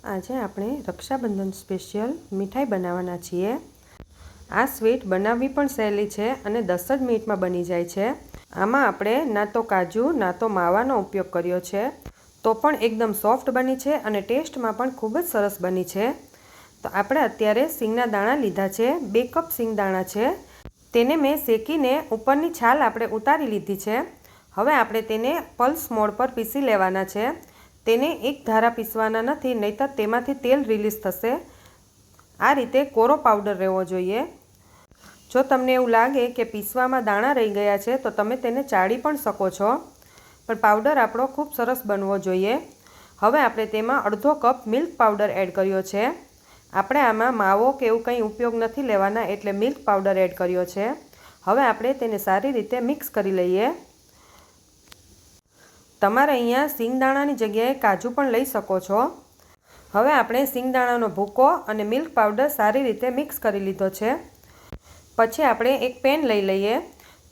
આજે આપણે રક્ષાબંધન સ્પેશિયલ મીઠાઈ બનાવવાના છીએ। આ સ્વીટ બનાવવી પણ સહેલી છે અને 10 જ મિનિટમાં બની જાય છે। આમાં આપણે ના તો કાજુ ના તો માવાનો ઉપયોગ કર્યો છે, તો પણ એકદમ સોફ્ટ બની છે અને ટેસ્ટમાં પણ ખૂબ જ સરસ બની છે। તો આપણે અત્યારે સિંગના દાણા લીધા છે, 2 કપ સિંગ દાણા છે। તેને મેં શેકીને ઉપરની છાલ આપણે ઉતારી લીધી છે। હવે આપણે તેને પલ્સ મોડ પર પીસી લેવાના છે। તેને એક ધારા પીસવાના નથી, નહીંતર તેમાંથી તેલ રિલીઝ થશે। આ રીતે કોરો પાવડર રહેવો જોઈએ। જો તમને એવું લાગે કે પીસવામાં દાણા રહી ગયા છે તો તમે તેને ચાળી પણ શકો છો, પણ પાવડર આપણો ખૂબ સરસ બનવો જોઈએ। હવે આપણે તેમાં અડધો કપ મિલ્ક પાવડર એડ કર્યો છે। આપણે આમાં માવો કે એવું કંઈ ઉપયોગ નથી લેવાના, એટલે મિલ્ક પાવડર એડ કર્યો છે। હવે આપણે તેને સારી રીતે મિક્સ કરી લઈએ। તમારે અહીંયા સિંગદાણાની જગ્યાએ કાજુ પણ લઈ શકો છો। હવે આપણે સિંગદાણાનો ભૂકો અને મિલ્ક પાવડર સારી રીતે મિક્સ કરી લીધો છે। પછી આપણે એક પેન લઈ લઈએ,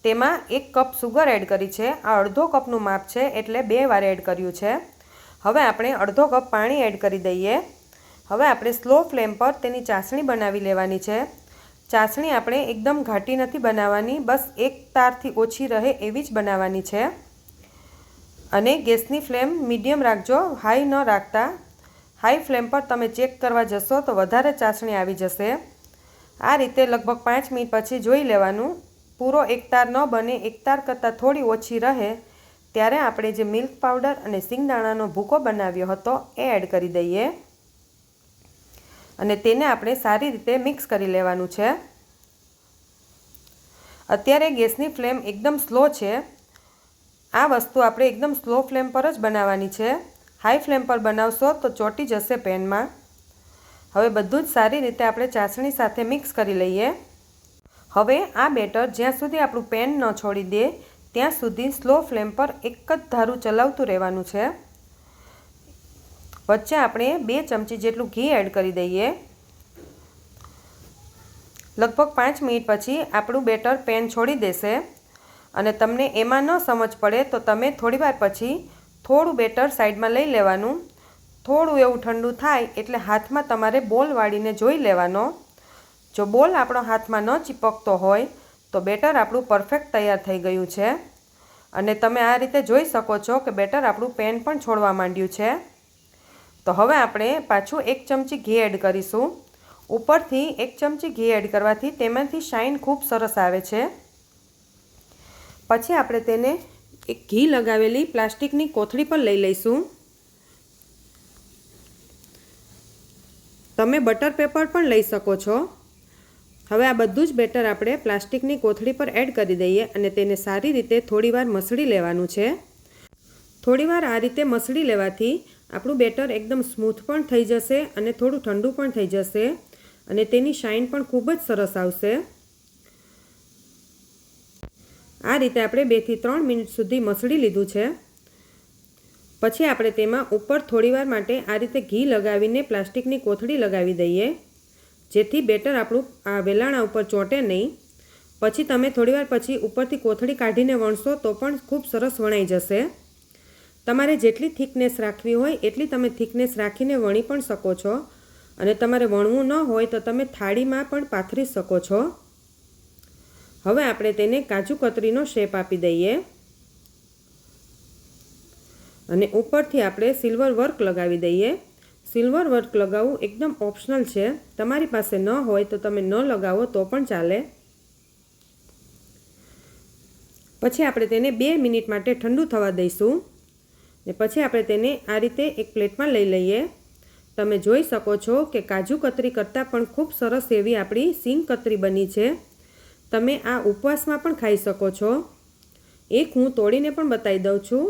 તેમાં 1 કપ સુગર એડ કરી છે। આ અડધો કપનું માપ છે, એટલે 2 વાર એડ કર્યું છે। હવે આપણે અડધો કપ પાણી એડ કરી દઈએ। હવે આપણે સ્લો ફ્લેમ પર તેની ચાસણી બનાવી લેવાની છે। ચાસણી આપણે એકદમ ઘાટી નથી બનાવવાની, બસ એક તારથી ઓછી રહે એવી જ બનાવવાની છે। અને ગેસની ફ્લેમ મીડિયમ રાખજો, હાઈ ન રાખતા। હાઈ ફ્લેમ પર તમે ચેક કરવા જશો તો વધારે ચાસણી આવી જશે। આ રીતે લગભગ 5 મિનિટ પછી જોઈ લેવાનું। પૂરો એક તાર ન બને, એક તાર કરતાં થોડી ઓછી રહે, ત્યારે આપણે જે મિલ્ક પાવડર અને સિંગદાણાનો ભૂકો બનાવ્યો હતો એ એડ કરી દઈએ અને તેને આપણે સારી રીતે મિક્સ કરી લેવાનું છે। અત્યારે ગેસની ફ્લેમ એકદમ સ્લો છે। આ વસ્તુ આપણે એકદમ સ્લો ફ્લેમ પર જ બનાવવાની છે। હાઈ ફ્લેમ પર બનાવશો તો ચોંટી જશે પેનમાં। હવે બધું જ સારી રીતે આપણે ચાસણી સાથે મિક્સ કરી લઈએ। હવે આ બેટર જ્યાં સુધી આપણું પેન ન છોડી દે ત્યાં સુધી સ્લો ફ્લેમ પર એક જ ધારું ચલાવતું રહેવાનું છે। વચ્ચે આપણે 2 ચમચી જેટલું ઘી એડ કરી દઈએ। લગભગ 5 મિનિટ પછી આપણું બેટર પેન છોડી દેશે અને તમને એમાં ન સમજ પડે તો તમે થોડીવાર પછી થોડું બેટર સાઈડમાં લઈ લેવાનું। થોડું એવું ઠંડુ થાય એટલે હાથમાં તમારે બોલ વાળીને જોઈ લેવાનો। જો બોલ આપણો હાથમાં ન ચીપકતો હોય તો બેટર આપણું પરફેક્ટ તૈયાર થઈ ગયું છે અને તમે આ રીતે જોઈ શકો છો કે બેટર આપણું પેન પણ છોડવા માંડ્યું છે। તો હવે આપણે પાછું 1 ચમચી ઘી એડ કરીશું। ઉપરથી 1 ચમચી ઘી એડ કરવાથી તેમાંથી શાઇન ખૂબ સરસ આવે છે। પછી આપણે તેને એક ઘી લગાવેલી પ્લાસ્ટિકની કોથળી પર લઈ લઈશું। તમે બટર પેપર પણ લઈ શકો છો। હવે આ બધું જ બેટર આપણે પ્લાસ્ટિકની કોથળી પર એડ કરી દઈએ અને તેને સારી રીતે થોડીવાર મસળી લેવાનું છે। થોડીવાર આ રીતે મસળી લેવાથી આપણું બેટર એકદમ સ્મૂથ પણ થઈ જશે અને થોડું ઠંડુ પણ થઈ જશે અને તેની શાઇન પણ ખૂબ જ સરસ આવશે। આ રીતે આપણે 2 થી 3 મિનિટ સુધી મસળી લીધું છે। પછી આપણે તેમાં ઉપર થોડીવાર માટે આ રીતે ઘી લગાવીને પ્લાસ્ટિકની કોથળી લગાવી દઈએ, જેથી બેટર આપણું આ વેલણા ઉપર ચોંટે નહીં। પછી તમે થોડીવાર પછી ઉપરથી કોથળી કાઢીને વણશો તો પણ ખૂબ સરસ વણાઈ જશે। તમારે જેટલી થિકનેસ રાખવી હોય એટલી તમે થિકનેસ રાખીને વણી પણ શકો છો અને તમારે વણવું ન હોય તો તમે થાળીમાં પણ પાથરી શકો છો। હવે આપણે તેને કાજુ કતરીનો શેપ આપી દઈએ અને ઉપરથી આપણે સિલ્વર વર્ક લગાવી દઈએ। સિલ્વર વર્ક લગાવવું એકદમ ઓપ્શનલ છે, તમારી પાસે ન હોય તો તમે ન લગાવો તો પણ ચાલે। પછી આપણે તેને 2 મિનિટ માટે ઠંડુ થવા દઈશું ને પછી આપણે તેને આ રીતે એક પ્લેટમાં લઈ લઈએ। તમે જોઈ શકો છો કે કાજુ કતરી કરતાં પણ ખૂબ સરસ એવી આપણી સિંગ કતરી બની છે। તમે આ ઉપવાસમાં પણ ખાઈ શકો છો। એક હું તોડીને પણ બતાવી દઉં છું।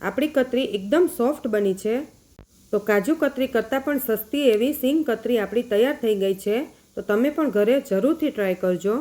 આપણી કતરી એકદમ સોફ્ટ બની છે। તો કાજુ કતરી કરતાં પણ સસ્તી એવી સિંગ કતરી આપણી તૈયાર થઈ ગઈ છે। તો તમે પણ ઘરે જરૂરથી ટ્રાય કરજો।